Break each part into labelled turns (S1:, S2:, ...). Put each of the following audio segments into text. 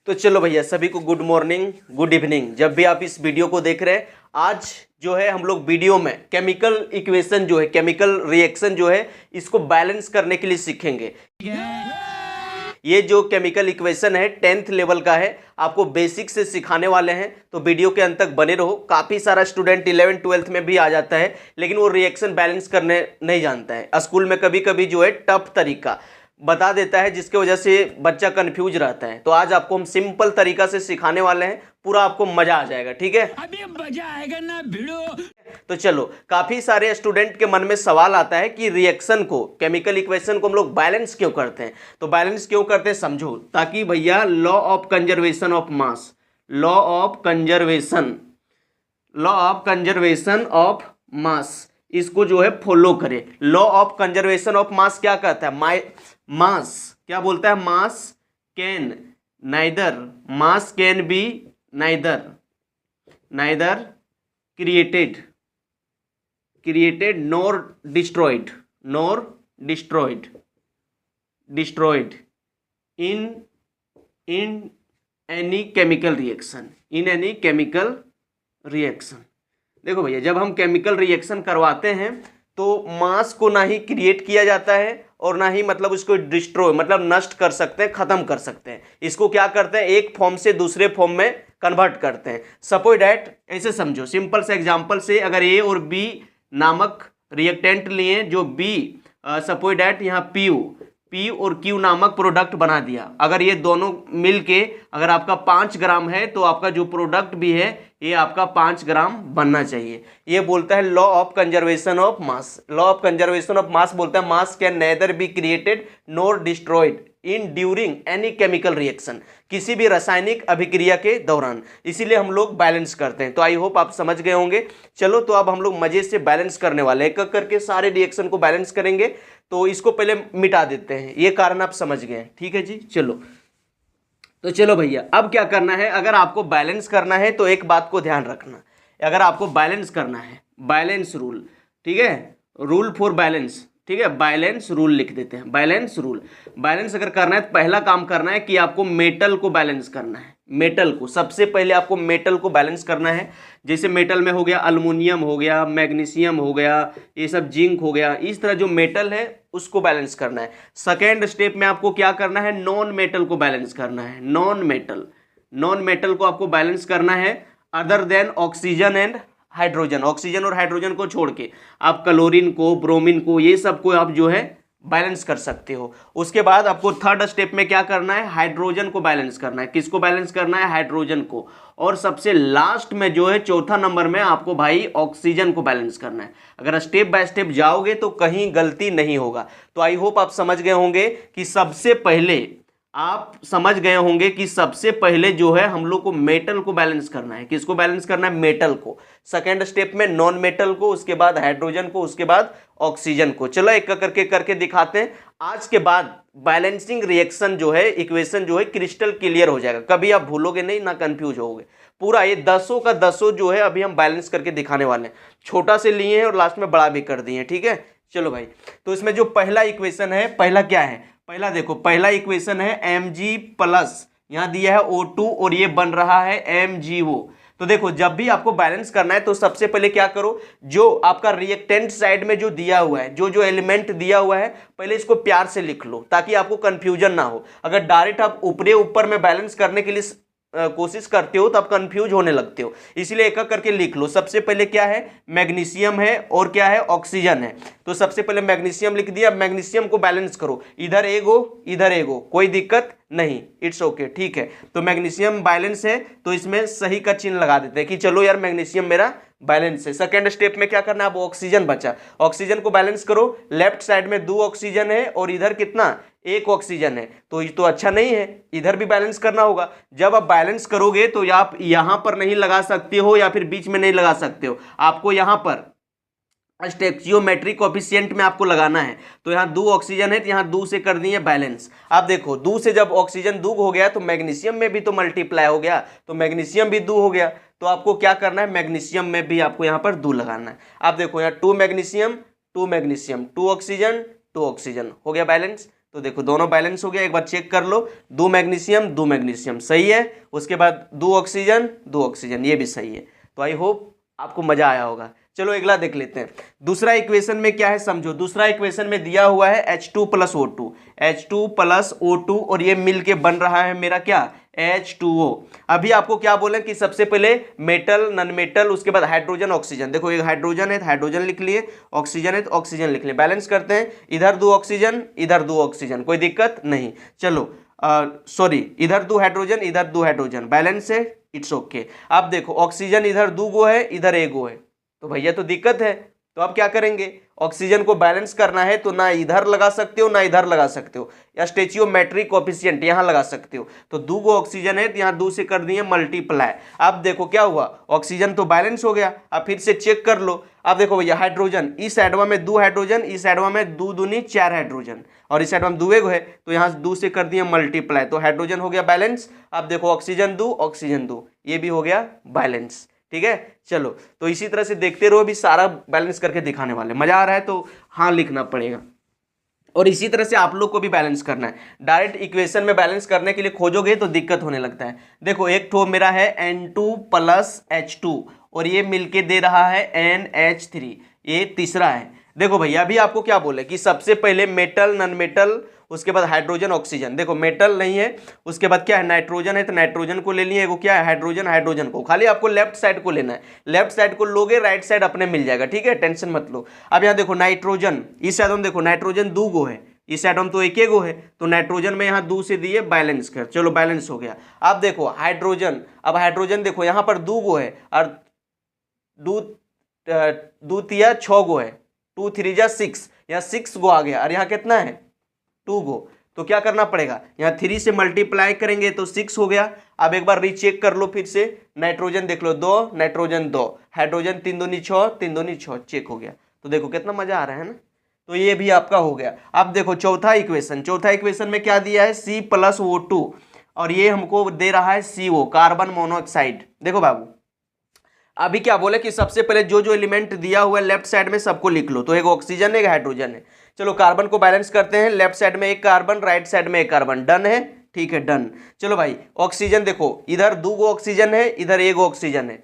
S1: तो चलो भैया, सभी को गुड मॉर्निंग, गुड इवनिंग। जब भी आप इस वीडियो को देख रहे हैं, आज जो है हम लोग वीडियो में केमिकल इक्वेशन जो है, केमिकल रिएक्शन जो है, इसको बैलेंस करने के लिए सीखेंगे। ये जो केमिकल इक्वेशन है 10th लेवल का है, आपको बेसिक से सिखाने वाले हैं, तो वीडियो के अंत तक बने रहो। काफ़ी सारा स्टूडेंट 11th 12th में भी आ जाता है, लेकिन वो रिएक्शन बैलेंस करने नहीं जानता है। स्कूल में कभी कभी जो है टफ तरीका बता देता है, जिसके वजह से बच्चा कंफ्यूज रहता है। तो आज आपको हम सिंपल तरीका से सिखाने वाले हैं, पूरा आपको मजा आ जाएगा। ठीक है, अभी मजा आएगा ना भिड़ो। तो चलो, काफी सारे स्टूडेंट के मन में सवाल आता है कि रिएक्शन को, केमिकल इक्वेशन को हम लोग बैलेंस क्यों करते हैं। तो बैलेंस क्यों करते हैं समझो, ताकि भैया law of conservation of mass, law of conservation of mass, इसको जो है फॉलो करें। Law of conservation of mass क्या कहता है, मास क्या बोलता है, मास can be neither created nor destroyed in any chemical reaction. देखो भैया, जब हम केमिकल रिएक्शन करवाते हैं तो मास को ना ही क्रिएट किया जाता है और ना ही मतलब उसको डिस्ट्रॉय मतलब नष्ट कर सकते हैं, खत्म कर सकते हैं। इसको क्या करते हैं, एक फॉर्म से दूसरे फॉर्म में कन्वर्ट करते हैं। सपोज डैट, ऐसे समझो, सिंपल से एग्जांपल से, अगर ए और बी नामक रिएक्टेंट लिए, जो बी सपोज डैट यहाँ पी और क्यू नामक प्रोडक्ट बना दिया। अगर ये दोनों मिलके अगर आपका 5 ग्राम है, तो आपका जो प्रोडक्ट भी है ये आपका 5 ग्राम बनना चाहिए। ये बोलता है law of conservation of mass. Law of conservation of mass बोलता है मास can nether be created nor destroyed in during any chemical reaction, किसी भी रासायनिक अभिक्रिया के दौरान। इसीलिए हम लोग बैलेंस करते हैं। तो आई होप आप समझ गए होंगे। चलो, तो अब हम लोग मजे से बैलेंस करने वाले हैं, एक एक करके सारे रिएक्शन को बैलेंस करेंगे। तो इसको पहले मिटा देते हैं, ये कारण आप समझ गए। ठीक है जी, चलो। तो चलो भैया, अब क्या करना है, अगर आपको बैलेंस करना है तो एक बात को ध्यान रखना, अगर आपको बैलेंस करना है, बैलेंस रूल, ठीक है, रूल फॉर बैलेंस, ठीक है, बैलेंस रूल लिख देते हैं। बैलेंस अगर करना है तो पहला काम करना है कि आपको मेटल को बैलेंस करना है। मेटल को सबसे पहले आपको मेटल को बैलेंस करना है। जैसे मेटल में हो गया अल्युमिनियम, हो गया मैग्नीशियम, हो गया ये सब, जिंक हो गया, इस तरह जो मेटल है उसको बैलेंस करना है। सेकेंड स्टेप में आपको क्या करना है, नॉन मेटल को बैलेंस करना है। नॉन मेटल को आपको बैलेंस करना है, other than oxygen and hydrogen. Oxygen और हाइड्रोजन को छोड़ के आप क्लोरीन को, ब्रोमीन को, ये सब को आप जो है बैलेंस कर सकते हो। उसके बाद आपको थर्ड स्टेप में क्या करना है, हाइड्रोजन को बैलेंस करना है। किसको बैलेंस करना है, हाइड्रोजन को। और सबसे लास्ट में जो है चौथा नंबर में आपको भाई ऑक्सीजन को बैलेंस करना है। अगर स्टेप बाय स्टेप जाओगे तो कहीं गलती नहीं होगा। तो आई होप आप समझ गए होंगे कि सबसे पहले जो है हम लोग को मेटल को बैलेंस करना है। किसको बैलेंस करना है, मेटल को। सेकेंड स्टेप में नॉन मेटल को, उसके बाद हाइड्रोजन को, उसके बाद ऑक्सीजन को। चलो एक करके दिखाते हैं। आज के बाद बैलेंसिंग रिएक्शन जो है, इक्वेशन जो है, क्रिस्टल क्लियर हो जाएगा। कभी आप भूलोगे नहीं, ना कंफ्यूज होगे। पूरा ये 10 का 10 जो है अभी हम बैलेंस करके दिखाने वाले हैं। छोटा से लिए हैं और लास्ट में बड़ा भी कर दिए हैं। ठीक है, चलो भाई। तो इसमें जो पहला इक्वेशन है, पहला क्या है, पहला देखो, पहला इक्वेशन है Mg+, यहाँ दिया है O2 और ये बन रहा है MgO। तो देखो, जब भी आपको बैलेंस करना है तो सबसे पहले क्या करो, जो आपका रिएक्टेंट साइड में जो दिया हुआ है, जो एलिमेंट दिया हुआ है, पहले इसको प्यार से लिख लो ताकि आपको कंफ्यूजन ना हो। अगर डायरेक्ट आप ऊपर में बैलेंस करने के लिए कोशिश करते हो तो आप कंफ्यूज होने लगते हो। इसलिए एक एक करके लिख लो। सबसे पहले क्या है, मैग्नीशियम है और क्या है, ऑक्सीजन है। तो सबसे पहले मैग्नीशियम लिख दिया। मैग्नीशियम को बैलेंस करो, इधर एगो, कोई दिक्कत नहीं, इट्स ओके, ठीक है। तो मैग्नीशियम बैलेंस है, तो इसमें सही का चिन्ह लगा देते हैं कि चलो यार मैग्नीशियम मेरा बैलेंस है। सेकेंड स्टेप में क्या करना है, अब ऑक्सीजन बचा। ऑक्सीजन को बैलेंस करो। लेफ्ट साइड में 2 ऑक्सीजन है और इधर कितना, 1 ऑक्सीजन है। तो ये तो अच्छा नहीं है, इधर भी बैलेंस करना होगा। जब आप बैलेंस करोगे तो आप यहां पर नहीं लगा सकते हो या फिर बीच में नहीं लगा सकते हो, आपको यहां पर स्टोइचियोमेट्रिक कोएफिशिएंट में आपको लगाना है। तो यहाँ 2 ऑक्सीजन है, तो यहाँ 2 से कर दिए बैलेंस। आप देखो, 2 से जब ऑक्सीजन 2 हो गया तो मैग्नीशियम में भी तो मल्टीप्लाई हो गया, तो मैग्नीशियम भी 2 हो गया। तो आपको क्या करना है, मैग्नीशियम में भी आपको यहाँ पर 2 लगाना है। आप देखो, यहाँ 2 मैग्नीशियम 2 ऑक्सीजन 2 ऑक्सीजन हो गया बैलेंस। तो देखो दोनों बैलेंस हो गया, एक बार चेक कर लो, 2 मैग्नीशियम सही है, उसके बाद 2 ऑक्सीजन ये भी सही है। तो आई होप आपको मजा आया होगा। चलो अगला देख लेते हैं। दूसरा इक्वेशन में क्या है समझो। दूसरा इक्वेशन में दिया हुआ है H2 plus O2, H2 plus O2 और ये मिलके बन रहा है मेरा क्या, H2O। अभी आपको क्या बोले कि सबसे पहले मेटल, नॉन मेटल, उसके बाद हाइड्रोजन, ऑक्सीजन। देखो एक हाइड्रोजन है तो हाइड्रोजन लिख लिए, ऑक्सीजन है तो ऑक्सीजन लिख लिए, बैलेंस करते हैं, इधर 2 ऑक्सीजन इधर 2 ऑक्सीजन, कोई दिक्कत नहीं। चलो सॉरी, इधर 2 हाइड्रोजन इधर 2 हाइड्रोजन, बैलेंस है, इट्स ओके। अब देखो ऑक्सीजन इधर 2 गो है इधर 1 गो है, तो भैया तो दिक्कत है। तो आप क्या करेंगे, ऑक्सीजन को बैलेंस करना है तो ना इधर लगा सकते हो ना इधर लगा सकते हो, या स्टेचियोमेट्रिक कोएफिशिएंट यहां लगा सकते हो। तो 2 गो ऑक्सीजन है तो यहां 2 से कर दिए मल्टीप्लाई। अब देखो क्या हुआ, ऑक्सीजन तो बैलेंस हो गया। अब फिर से चेक कर लो। अब देखो भैया हाइड्रोजन, इस साइडवा में 2 हाइड्रोजन, इस साइडवा में 2 दूनी 4 हाइड्रोजन, और इस साइड में 2 है तो यहां 2 से कर दिए मल्टीप्लाई, तो हाइड्रोजन हो गया बैलेंस। अब देखो ऑक्सीजन 2 ये भी हो गया बैलेंस, ठीक है। चलो तो इसी तरह से देखते रहो, भी सारा बैलेंस करके दिखाने वाले। मजा आ रहा है तो हाँ लिखना पड़ेगा, और इसी तरह से आप लोग को भी बैलेंस करना है। डायरेक्ट इक्वेशन में बैलेंस करने के लिए खोजोगे तो दिक्कत होने लगता है। देखो एक ठो मेरा है N2 प्लस H2 और ये मिलके दे रहा है NH3, ये तीसरा है। देखो भैया अभी आपको क्या बोले कि सबसे पहले मेटल, नॉन मेटल, उसके बाद हाइड्रोजन, ऑक्सीजन। देखो मेटल नहीं है, उसके बाद क्या है, नाइट्रोजन है तो नाइट्रोजन को ले लिए, वो क्या है हाइड्रोजन, हाइड्रोजन को खाली आपको लेफ्ट साइड को लेना है। लेफ्ट साइड को लोगे राइट साइड अपने मिल जाएगा, ठीक है, टेंशन मत लो। अब यहाँ देखो नाइट्रोजन, इस साइड में देखो नाइट्रोजन 2 गो है, इस साइड में तो 1 गो है, तो नाइट्रोजन में यहाँ 2 से दिए बैलेंस कर, चलो बैलेंस हो गया। अब देखो हाइड्रोजन, अब हाइड्रोजन देखो यहाँ पर 2 गो है और 2 तिया 6 गो है, 2 3 जा 6, यहाँ 6 गो आ गया, और यहाँ कितना है 2 गो। तो क्या करना पड़ेगा, यहाँ 3 से मल्टीप्लाई करेंगे तो 6 हो गया। अब एक बार रीचेक कर लो फिर से, नाइट्रोजन देख लो 2, नाइट्रोजन 2, हाइड्रोजन 3 दूनी 6, 3 दूनी 6, चेक हो गया। तो देखो कितना मजा आ रहा है ना। तो ये भी आपका हो गया। अब देखो चौथा इक्वेशन में क्या दिया है, C प्लस O2 और ये हमको दे रहा है CO, कार्बन मोनोऑक्साइड। देखो बाबू अभी क्या बोले कि सबसे पहले जो जो एलिमेंट दिया हुआ है लेफ्ट साइड में सबको लिख लो। तो एक ऑक्सीजन है एक हाइड्रोजन है। चलो कार्बन को बैलेंस करते हैं, लेफ्ट साइड में एक कार्बन राइट साइड में एक कार्बन, डन है, ठीक है डन। चलो भाई ऑक्सीजन देखो इधर 2 गो ऑक्सीजन है इधर 1 ऑक्सीजन है,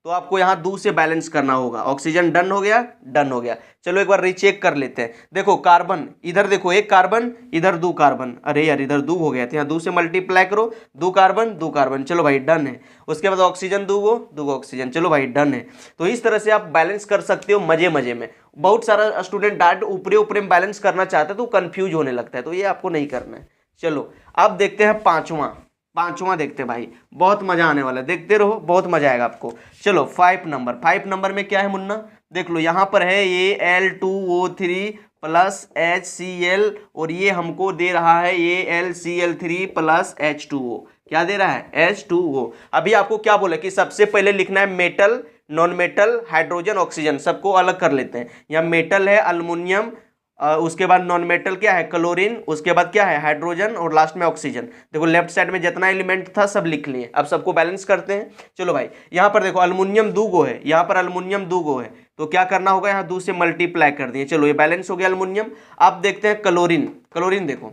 S1: तो आपको यहाँ 2 से बैलेंस करना होगा। ऑक्सीजन डन हो गया, डन हो गया। चलो एक बार रीचेक कर लेते हैं। देखो कार्बन इधर देखो 1 कार्बन इधर 2 कार्बन, अरे यार इधर 2 हो गया था, यहाँ 2 से मल्टीप्लाई करो, 2 कार्बन, चलो भाई डन है। उसके बाद ऑक्सीजन 2 गो ऑक्सीजन, चलो भाई डन है। तो इस तरह से आप बैलेंस कर सकते हो मजे मजे में। बहुत सारा स्टूडेंट डायरेक्ट ऊपरे ऊपरे में बैलेंस करना चाहता है तो कंफ्यूज होने लगता है, तो ये आपको नहीं करना है। चलो अब देखते हैं पांचवा देखते हैं भाई, बहुत मजा आने वाला है, देखते रहो बहुत मजा आएगा आपको। चलो 5 नंबर में क्या है मुन्ना, देख लो यहाँ पर है ये L2O3 प्लस HCl और ये हमको दे रहा है ये LCl3 प्लस H2O। क्या दे रहा है, H2O। अभी आपको क्या बोला कि सबसे पहले लिखना है metal, non metal, hydrogen, oxygen, सबको अलग कर लेते हैं। यहाँ मेटल है अल्युमिनियम, उसके बाद नॉन मेटल क्या है क्लोरीन, उसके बाद क्या है हाइड्रोजन, और लास्ट में ऑक्सीजन। देखो लेफ्ट साइड में जितना एलिमेंट था सब लिख लिए। अब सबको बैलेंस करते हैं। चलो भाई यहाँ पर देखो अल्युमिनियम 2 गो है, यहाँ पर अल्युमिनियम 2 गो है, तो क्या करना होगा यहाँ 2 से मल्टीप्लाई कर दिए। चलो ये बैलेंस हो गया अल्युमिनियम। अब देखते हैं क्लोरीन देखो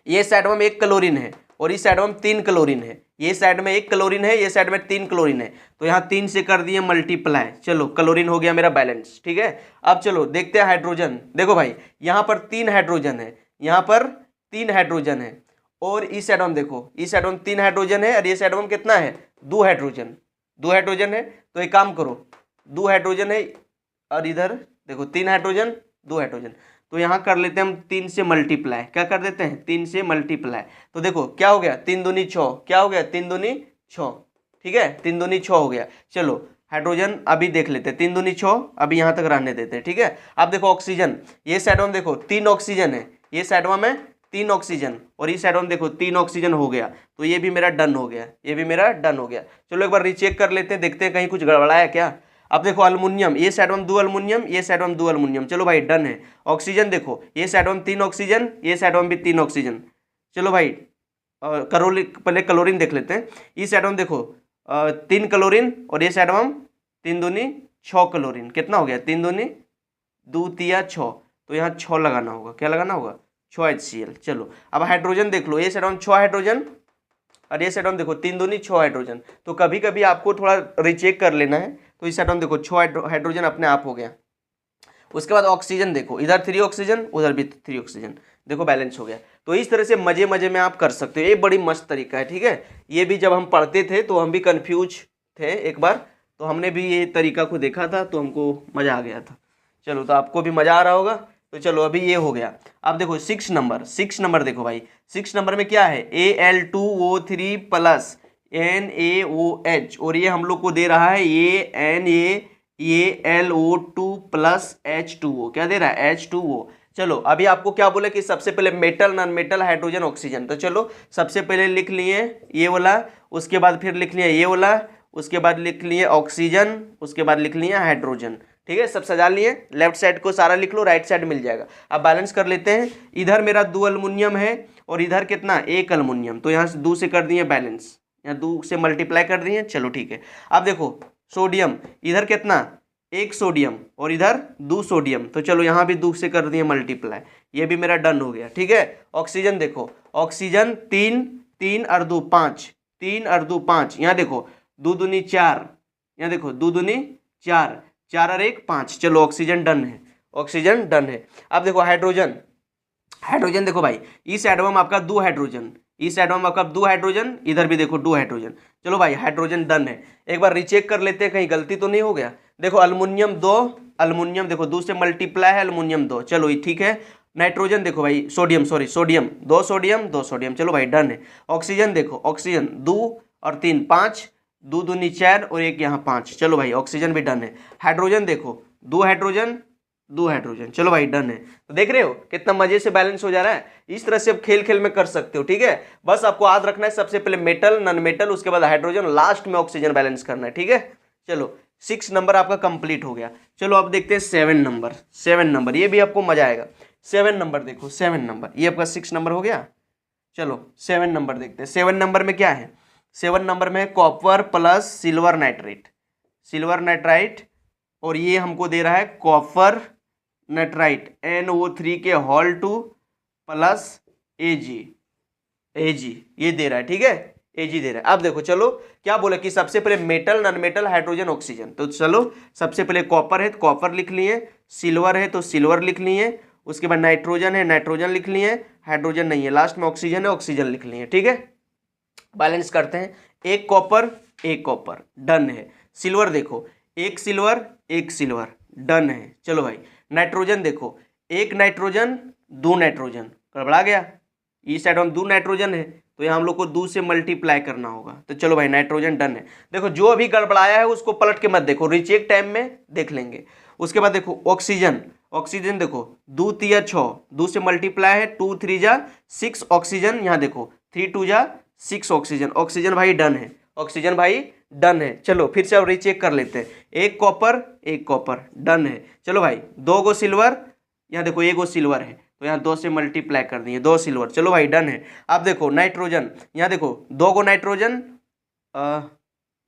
S1: ये साइड में 1 क्लोरीन है और इस साइड में 3 क्लोरीन है, ये साइड में 1 क्लोरीन है ये साइड में 3 क्लोरीन है, तो यहाँ 3 से कर दिए मल्टीप्लाई। चलो क्लोरीन हो गया मेरा बैलेंस, ठीक है। अब चलो देखते हैं हाइड्रोजन। देखो भाई यहाँ पर 3 हाइड्रोजन है, यहाँ पर 3 हाइड्रोजन है, और इस साइड में देखो इस साइड में 3 हाइड्रोजन है और ये साइड में कितना है 2 हाइड्रोजन है। तो एक काम करो 2 हाइड्रोजन है और इधर देखो 3 हाइड्रोजन 2 हाइड्रोजन, तो यहाँ कर लेते हैं हम 3 से मल्टीप्लाई। क्या कर देते हैं 3 से मल्टीप्लाई, तो देखो क्या हो गया 3 दूनी 6, क्या हो गया 3 दूनी 6, ठीक है 3 दूनी 6 हो गया। चलो हाइड्रोजन अभी देख लेते हैं 3 दूनी 6, अभी यहाँ तक रहने देते हैं, ठीक है। अब देखो ऑक्सीजन, ये साइड में देखो 3 ऑक्सीजन है, ये साइड में 3 ऑक्सीजन, और इस साइड में देखो 3 ऑक्सीजन हो गया, तो ये भी मेरा डन हो गया, ये भी मेरा डन हो गया। चलो एक बार रीचेक कर लेते हैं, देखते हैं कहीं कुछ गड़बड़ा है क्या। अब देखो अल्युमिनियम, ये साइड में 2 अल्युमिनियम, ये साइड में 2 अल्युमिनियम, चलो भाई डन है। ऑक्सीजन देखो ये साइड में 3 ऑक्सीजन, ये साइड में भी 3 ऑक्सीजन, चलो भाई पहले क्लोरीन देख लेते हैं। इस साइड में देखो 3 क्लोरीन और ये साइड में 3 दूनी 6 क्लोरीन, कितना हो गया 3 दूनी 2 तिया 6, तो यहाँ 6 लगाना होगा, क्या लगाना होगा 6 HCl। चलो अब हाइड्रोजन देख लो, ये साइड ऑन 6 हाइड्रोजन और ये साइड ऑन देखो 3 दूनी 6 हाइड्रोजन। तो कभी कभी आपको थोड़ा रिचेक कर लेना है। तो इस साइड ऑन देखो 6 हाइड्रोजन अपने आप हो गया। उसके बाद ऑक्सीजन देखो, इधर 3 ऑक्सीजन उधर भी 3 ऑक्सीजन, देखो बैलेंस हो गया। तो इस तरह से मजे मजे में आप कर सकते हो, ये बड़ी मस्त तरीका है। ठीक है, ये भी जब हम पढ़ते थे तो हम भी कंफ्यूज थे एक बार, तो हमने भी ये तरीका को देखा था तो हमको मज़ा आ गया था। चलो तो आपको भी मज़ा आ रहा होगा। तो चलो अभी ये हो गया। अब देखो 6 नंबर देखो भाई, 6 नंबर में क्या है, Al2O3 प्लस NaOH, और ये हम लोग को दे रहा है LO2 प्लस H2O। क्या दे रहा है, H2O। चलो अभी आपको क्या बोला कि सबसे पहले metal, non metal, hydrogen, oxygen. तो चलो सबसे पहले लिख लिए ये वाला, उसके बाद फिर लिख लिया ये वाला, उसके बाद लिख लिए ऑक्सीजन, उसके बाद लिख लिए हाइड्रोजन। ठीक है, सब सजा लिए। लेफ्ट साइड को सारा लिख लो, राइट साइड मिल जाएगा। अब बैलेंस कर लेते हैं। इधर मेरा 2 अल्मुनियम है और इधर कितना, 1 अल्मुनियम। तो यहाँ से 2 से कर दिए बैलेंस, यहाँ 2 से मल्टीप्लाई कर दिए। चलो ठीक है। अब देखो सोडियम, इधर कितना, 1 सोडियम और इधर 2 सोडियम। तो चलो यहाँ भी 2 से कर दिए मल्टीप्लाई, ये भी मेरा डन हो गया। ठीक है, ऑक्सीजन देखो, ऑक्सीजन 3 और 2 5, 3 और 2 5। यहाँ देखो 2 दूनी 4, यहाँ देखो 2 दूनी 4, 4 और 1 5। चलो ऑक्सीजन डन है, ऑक्सीजन डन है। अब देखो हाइड्रोजन, हाइड्रोजन देखो भाई, इस एटम आपका 2 हाइड्रोजन, इस एटम आपका 2 हाइड्रोजन, इधर भी देखो 2 हाइड्रोजन। चलो भाई हाइड्रोजन डन है। एक बार रीचेक कर लेते हैं कहीं गलती तो नहीं हो गया। देखो अल्मुनियम 2, अल्मुनियम देखो 2 से मल्टीप्लाई है, अल्मुनियम 2। चलो ये ठीक है। नाइट्रोजन देखो भाई, sodium, sorry sodium, 2 sodium 2 sodium. चलो भाई डन है। ऑक्सीजन देखो, ऑक्सीजन 2 और 3 5, 2 दूनी 4 और 1 यहाँ 5। चलो भाई ऑक्सीजन भी डन है। हाइड्रोजन देखो, 2 हाइड्रोजन 2 हाइड्रोजन। चलो भाई डन है। तो देख रहे हो कितना मजे से बैलेंस हो जा रहा है। इस तरह से आप खेल खेल में कर सकते हो। ठीक है, बस आपको याद रखना है सबसे पहले मेटल, नॉन मेटल, उसके बाद हाइड्रोजन, लास्ट में ऑक्सीजन बैलेंस करना है। ठीक है, चलो 6 नंबर आपका कंप्लीट हो गया। चलो अब देखते हैं 7 नंबर। 7 नंबर ये भी आपको मजा आएगा। 7 नंबर देखो, 7 नंबर ये आपका 6 नंबर हो गया। चलो 7 नंबर देखते हैं। 7 नंबर में क्या है, 7 नंबर में copper plus silver nitrate, silver nitrite, और ये हमको दे रहा है कॉपर नाइट्राइट NO3 के होल 2 प्लस Ag, ये दे रहा है। ठीक है, Ag दे रहा है। अब देखो चलो क्या बोले कि सबसे पहले metal, non metal, hydrogen, oxygen. तो चलो सबसे पहले कॉपर है तो कॉपर लिख लिए, सिल्वर है तो सिल्वर लिख लिए, उसके बाद नाइट्रोजन है, नाइट्रोजन लिख लिए, हाइड्रोजन नहीं है, लास्ट में ऑक्सीजन है, ऑक्सीजन लिख लिए। ठीक है, बैलेंस करते हैं। 1 कॉपर 1 कॉपर डन है। सिल्वर देखो, 1 सिल्वर 1 सिल्वर डन है। चलो भाई नाइट्रोजन देखो, 1 नाइट्रोजन 2 नाइट्रोजन, गड़बड़ा गया। इस साइड में 2 नाइट्रोजन है तो यहाँ हम लोग को 2 से मल्टीप्लाई करना होगा। तो चलो भाई नाइट्रोजन डन है। देखो जो अभी गड़बड़ाया है उसको पलट के मत देखो, रिचेक टाइम में देख लेंगे। उसके बाद देखो ऑक्सीजन, ऑक्सीजन देखो 2 3 6, 2 से मल्टीप्लाई है, 2 3 जा 6 ऑक्सीजन। यहाँ देखो 3 2 जा 6 ऑक्सीजन, ऑक्सीजन भाई डन है, ऑक्सीजन भाई डन है। चलो फिर से अब रीचेक कर लेते हैं। 1 कॉपर 1 कॉपर डन है। चलो भाई 2 गो सिल्वर, यहाँ देखो 1 गो सिल्वर है तो यहाँ 2 से मल्टीप्लाई कर दिए, 2 सिल्वर। चलो भाई डन है। अब देखो नाइट्रोजन, यहाँ देखो 2 गो नाइट्रोजन,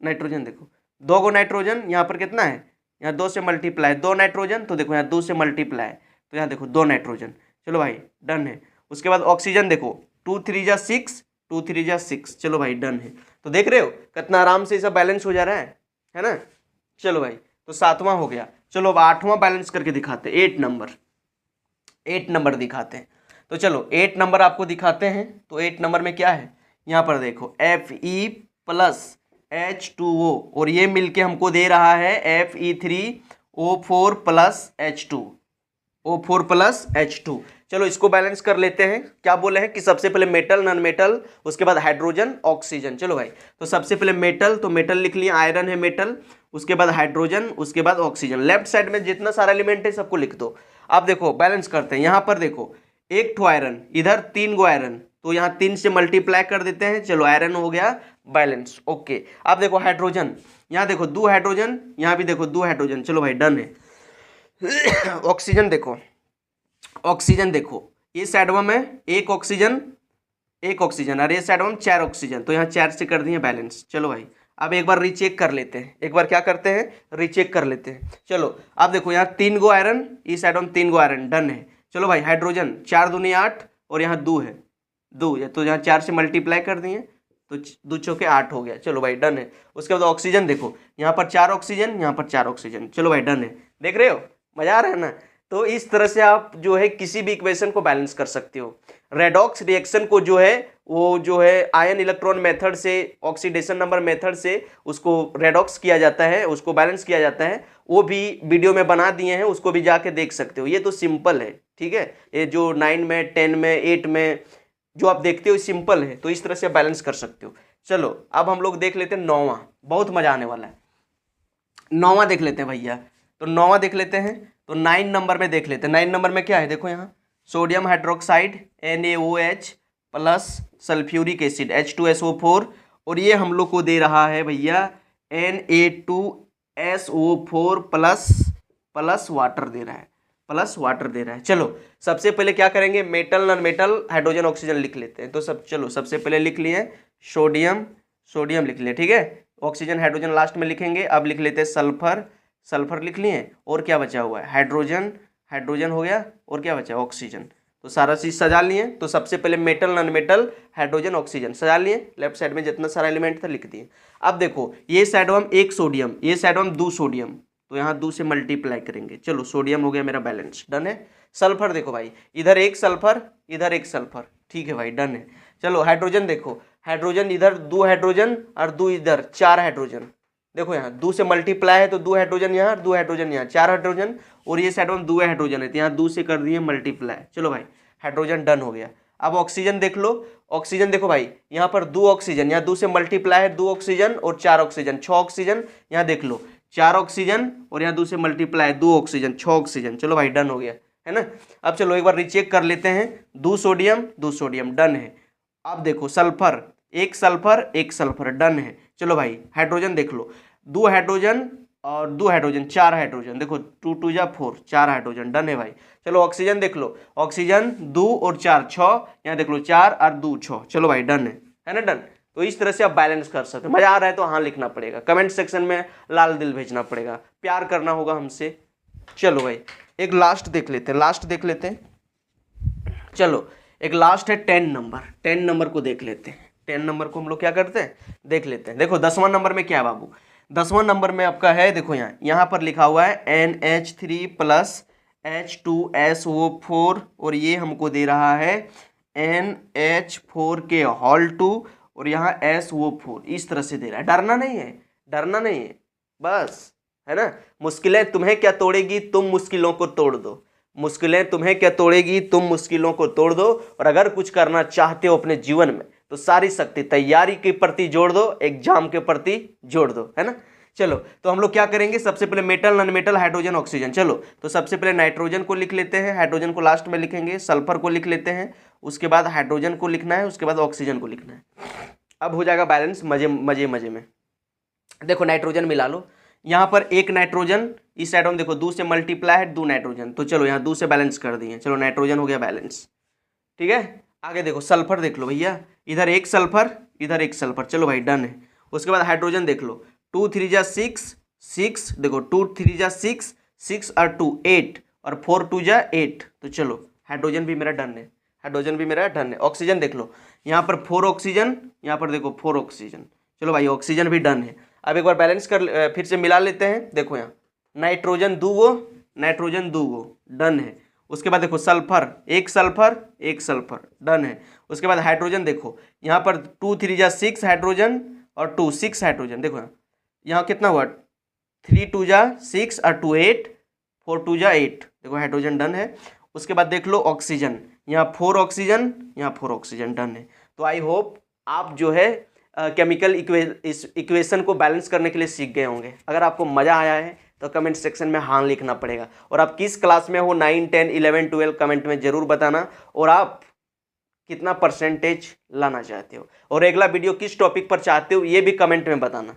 S1: नाइट्रोजन देखो 2 गो नाइट्रोजन, यहाँ पर कितना है, यहाँ 2 से मल्टीप्लाई 2 नाइट्रोजन, तो देखो यहाँ 2 से मल्टीप्लाई तो यहाँ देखो 2 नाइट्रोजन। चलो भाई डन है। उसके बाद ऑक्सीजन देखो 2 3 जा 6, 2 3 जा 6। चलो भाई डन है। तो देख रहे हो कितना आराम से सब बैलेंस हो जा रहा है ना। चलो भाई तो 7वां हो गया। चलो अब 8वां बैलेंस करके दिखाते हैं। 8 नंबर, 8 नंबर दिखाते हैं। तो चलो 8 नंबर आपको दिखाते हैं। तो 8 नंबर में क्या है, यहाँ पर देखो Fe प्लस H2O, और ये मिलके हमको दे रहा है Fe3O4 plus H2, O4 plus H2। चलो इसको बैलेंस कर लेते हैं। क्या बोले हैं कि सबसे पहले मेटल, नॉन मेटल, उसके बाद हाइड्रोजन, ऑक्सीजन। चलो भाई तो सबसे पहले मेटल, तो मेटल लिख लिया, आयरन है मेटल, उसके बाद हाइड्रोजन, उसके बाद ऑक्सीजन। लेफ्ट साइड में जितना सारा एलिमेंट है सबको लिख दो। अब देखो बैलेंस करते हैं। यहाँ पर देखो 1 ठो आयरन, इधर 3 गो आयरन, तो यहाँ 3 से मल्टीप्लाई कर देते हैं। चलो आयरन हो गया बैलेंस, ओके। अब देखो हाइड्रोजन, यहाँ देखो 2 हाइड्रोजन, यहाँ भी देखो 2 हाइड्रोजन। चलो भाई डन है। ऑक्सीजन देखो, ऑक्सीजन देखो ये साइड में 1 ऑक्सीजन 1 ऑक्सीजन, और ये साइड में 4 ऑक्सीजन, तो यहाँ 4 से कर दिए बैलेंस। चलो भाई अब एक बार रीचेक कर लेते हैं। एक बार क्या करते हैं, रीचेक कर लेते हैं। चलो अब देखो यहाँ 3 गो आयरन, इस साइड में 3 गो आयरन, डन है। चलो भाई हाइड्रोजन 4 दूनी 8, और यहाँ 2 है, 2 तो यहाँ 4 से मल्टीप्लाई कर दिए तो 2 चौके 8 हो गया। चलो भाई डन है। उसके बाद ऑक्सीजन देखो, यहाँ पर 4 ऑक्सीजन, यहाँ पर 4 ऑक्सीजन। चलो भाई डन है। देख रहे हो, मजा आ रहा है ना। तो इस तरह से आप जो है किसी भी इक्वेशन को बैलेंस कर सकते हो। रेडॉक्स रिएक्शन को जो है वो जो है आयन इलेक्ट्रॉन मेथड से, ऑक्सीडेशन नंबर मेथड से उसको रेडॉक्स किया जाता है, उसको बैलेंस किया जाता है। वो भी वीडियो में बना दिए हैं, उसको भी जाके देख सकते हो। ये तो सिंपल है, ठीक है। ये जो 9 में 10 में 8 में जो आप देखते हो सिंपल है, तो इस तरह से बैलेंस कर सकते हो। चलो अब हम लोग देख लेते हैं 9वां, बहुत मजा आने वाला है। 9वां देख लेते हैं भैया। तो 9वां देख लेते हैं। तो 9 नंबर में देख लेते हैं। 9 नंबर में क्या है, देखो यहाँ sodium hydroxide NaOH plus sulphuric acid H2SO4, और ये हम लोग को दे रहा है भैया Na2SO4 प्लस वाटर दे रहा है, प्लस वाटर दे रहा है। चलो सबसे पहले क्या करेंगे, metal non metal hydrogen oxygen लिख लेते हैं। तो चलो सबसे पहले लिख लिए सोडियम लिख लिए, ठीक है। ऑक्सीजन हाइड्रोजन लास्ट में लिखेंगे। अब लिख लेते हैं सल्फर लिख लिए। और क्या बचा हुआ है, हाइड्रोजन हो गया, और क्या बचा, ऑक्सीजन। तो सारा चीज सजा लिए। तो सबसे पहले metal non metal hydrogen oxygen सजा लिए। लेफ्ट साइड में जितना सारा एलिमेंट था लिख दिए। अब देखो ये साइड हम 1 सोडियम, ये साइड हम 2 सोडियम, तो यहाँ 2 से मल्टीप्लाई करेंगे। चलो सोडियम हो गया मेरा बैलेंस, डन है। सल्फर देखो भाई, इधर 1 सल्फर, इधर 1 सल्फर, ठीक है भाई डन है। चलो हाइड्रोजन देखो, हाइड्रोजन इधर 2 हाइड्रोजन और 2 इधर 4 हाइड्रोजन। देखो यहाँ 2 से मल्टीप्लाई है तो 2 हाइड्रोजन यहाँ, 2 हाइड्रोजन यहाँ, 4 हाइड्रोजन। और ये साइड में 2 हाइड्रोजन है तो यहाँ 2 से कर दिए मल्टीप्लाई। चलो भाई हाइड्रोजन डन हो गया। अब ऑक्सीजन देख लो। ऑक्सीजन देखो भाई, यहाँ पर 2 ऑक्सीजन, यहाँ 2 से मल्टीप्लाई है 2 ऑक्सीजन और 4 ऑक्सीजन, 6 ऑक्सीजन। यहाँ देख लो 4 ऑक्सीजन और यहाँ 2 से मल्टीप्लाई 2 ऑक्सीजन, 6 ऑक्सीजन। चलो भाई डन हो गया, है ना। अब चलो एक बार रिचेक कर लेते हैं। 2 सोडियम डन है। अब देखो सल्फर, 1 सल्फर 1 सल्फर, डन है। चलो भाई हाइड्रोजन देख लो, 2 हाइड्रोजन और 2 हाइड्रोजन, 4 हाइड्रोजन। देखो 2 2 जा 4, 4 हाइड्रोजन, डन है भाई। चलो ऑक्सीजन देख लो, ऑक्सीजन 2 और 4 6, यहाँ देख लो 4 और 2 6। चलो भाई डन है ना, डन। तो इस तरह से आप बैलेंस कर सकते हो। मजा आ रहा है तो हाँ लिखना पड़ेगा, कमेंट सेक्शन में लाल दिल भेजना पड़ेगा, प्यार करना होगा हमसे। चलो भाई एक लास्ट देख लेते हैं, चलो एक लास्ट है 10 नंबर को देख लेते हैं। 10 नंबर को हम लोग क्या करते हैं, देख लेते हैं। देखो 10वां नंबर में क्या है बाबू, 10वां नंबर में आपका है, देखो यहाँ पर लिखा हुआ है NH3 प्लस H2SO4, और ये हमको दे रहा है NH4 के होल 2 और यहाँ SO4, इस तरह से दे रहा है। डरना नहीं है बस, है ना। मुश्किलें तुम्हें क्या तोड़ेगी, तुम मुश्किलों को तोड़ दो। मुश्किलें तुम्हें क्या तोड़ेगी, तुम मुश्किलों को तोड़ दो। और अगर कुछ करना चाहते हो अपने जीवन में तो सारी शक्ति तैयारी के प्रति जोड़ दो, एग्जाम के प्रति जोड़ दो, है ना। चलो तो हम लोग क्या करेंगे, सबसे पहले metal non metal hydrogen oxygen. चलो तो सबसे पहले नाइट्रोजन को लिख लेते हैं, हाइड्रोजन को लास्ट में लिखेंगे, सल्फर को लिख लेते हैं, उसके बाद हाइड्रोजन को लिखना है, उसके बाद ऑक्सीजन को लिखना है। अब हो जाएगा बैलेंस मजे में। देखो नाइट्रोजन मिला लो, यहाँ पर 1 नाइट्रोजन, इस साइड में देखो 2 से मल्टीप्लाई है 2 नाइट्रोजन, तो चलो यहाँ 2 से बैलेंस कर दिए। चलो नाइट्रोजन हो गया बैलेंस, ठीक है। आगे देखो सल्फर देख लो भैया, इधर 1 सल्फर, इधर 1 सल्फर। चलो भाई डन है। उसके बाद हाइड्रोजन देख लो, 2 3 जा 6, देखो 2 3 जा 6 और 2 8 और 4 2 जा 8। तो चलो हाइड्रोजन भी मेरा डन है। ऑक्सीजन देख लो, यहाँ पर 4 ऑक्सीजन, यहाँ पर देखो 4 ऑक्सीजन। चलो भाई ऑक्सीजन भी डन है। अब एक बार बैलेंस कर, फिर से मिला लेते हैं। देखो यहाँ नाइट्रोजन 2 गो, डन है। उसके बाद देखो सल्फर, 1 सल्फर, डन है। उसके बाद हाइड्रोजन देखो, यहाँ पर 2 3 जा 6 हाइड्रोजन और 2 6 हाइड्रोजन। देखो यहाँ कितना हुआ, 3 2 जा 6 और 2 8, 4 2 जा 8। देखो हाइड्रोजन डन है। उसके बाद देख लो ऑक्सीजन, यहाँ 4 ऑक्सीजन, यहाँ 4 ऑक्सीजन, डन है। तो आई होप आप जो है केमिकल इक्वेशन को बैलेंस करने के लिए सीख गए होंगे। अगर आपको मज़ा आया है तो कमेंट सेक्शन में हाँ लिखना पड़ेगा। और आप किस क्लास में हो, 9 10 11 12 कमेंट में ज़रूर बताना, और आप कितना परसेंटेज लाना चाहते हो और अगला वीडियो किस टॉपिक पर चाहते हो ये भी कमेंट में बताना।